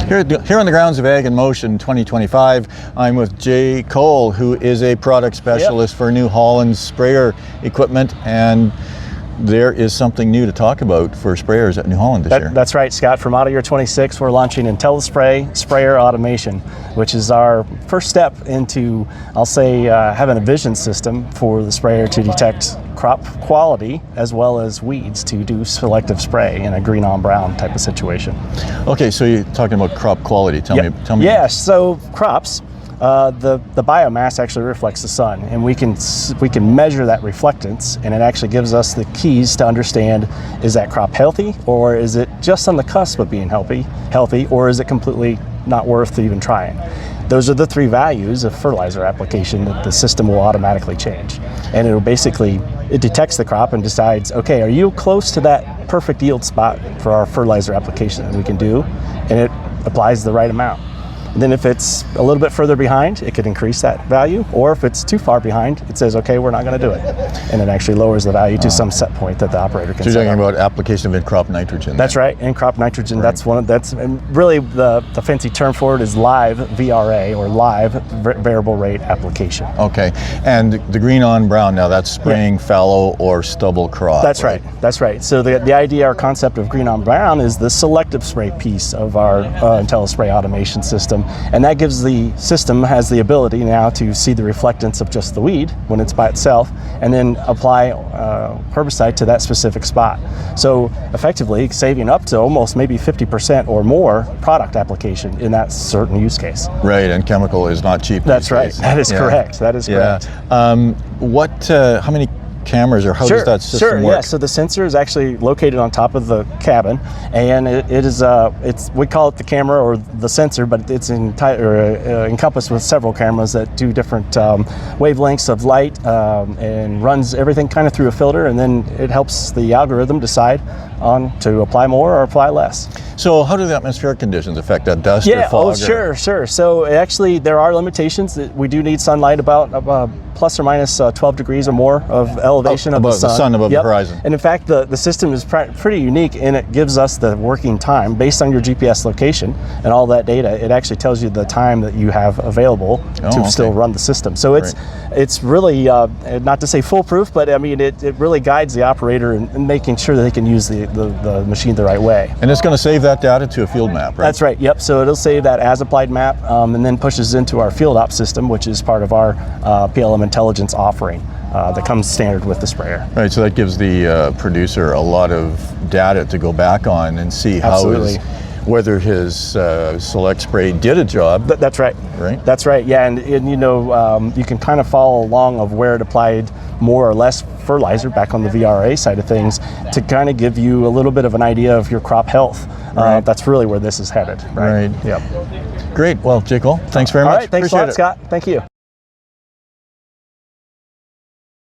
Here on the grounds of Ag in Motion 2025, I'm with Jay Cole, who is a product specialist for New Holland sprayer equipment, and there is something new to talk about for sprayers at New Holland this year. That's right, Scott. For model year 26, we're launching IntelliSpray sprayer automation, which is our first step into, I'll say, having a vision system for the sprayer to detect crop quality as well as weeds, to do selective spray in a green on brown type of situation. Okay, so you're talking about crop quality. Tell me. Yeah, so crops, the biomass actually reflects the sun, and we can measure that reflectance, and it actually gives us the keys to understand, is that crop healthy, or is it just on the cusp of being healthy, or is it completely not worth even trying? Those are the three values of fertilizer application that the system will automatically change. And it detects the crop and decides, okay, are you close to that perfect yield spot for our fertilizer application that we can do? And it applies the right amount. And then if it's a little bit further behind, it could increase that value, or if it's too far behind, it says, okay, we're not going to do it. And it actually lowers the value to some set point that the operator can set. So you're talking about application of in-crop nitrogen. That's right, in-crop nitrogen. Right. And really the fancy term for it is live VRA, or live variable rate application. Okay, and the green on brown, now that's spraying fallow or stubble crop. That's right. That's right. So the idea, our concept of green on brown, is the selective spray piece of our IntelliSpray automation system. And that gives the system has the ability now to see the reflectance of just the weed when it's by itself, and then apply herbicide to that specific spot. So effectively saving up to almost maybe 50% or more product application in that certain use case. Right, and chemical is not cheap. That's right. That is correct. That is correct. How many cameras, or how does that system work? Yeah, so the sensor is actually located on top of the cabin, and we call it the camera or the sensor, but it's encompassed with several cameras that do different wavelengths of light, and runs everything kind of through a filter, and then it helps the algorithm decide on to apply more or apply less. So how do the atmospheric conditions affect that, dust or fog? Sure. So actually there are limitations. That we do need sunlight about plus or minus 12 degrees or more of elevation of the sun. Above the horizon. And in fact, the system is pretty unique, and it gives us the working time based on your GPS location and all that data. It actually tells you the time that you have available to still run the system. So it's really, not to say foolproof, but I mean, it really guides the operator in making sure that they can use the machine the right way. And it's going to save that data to a field map, right? That's right, yep. So it'll save that as applied map, and then pushes into our field op system, which is part of our PLM intelligence offering that comes standard with the sprayer. Right, so that gives the producer a lot of data to go back on and see whether his select spray did a job. That's right. Right? That's right, yeah, and you can kind of follow along of where it applied more or less fertilizer back on the VRA side of things to kind of give you a little bit of an idea of your crop health. Right. That's really where this is headed. Right. Yep. Great. Well, Jay Cole, thanks very much. All right, thanks a lot, Scott. Thank you.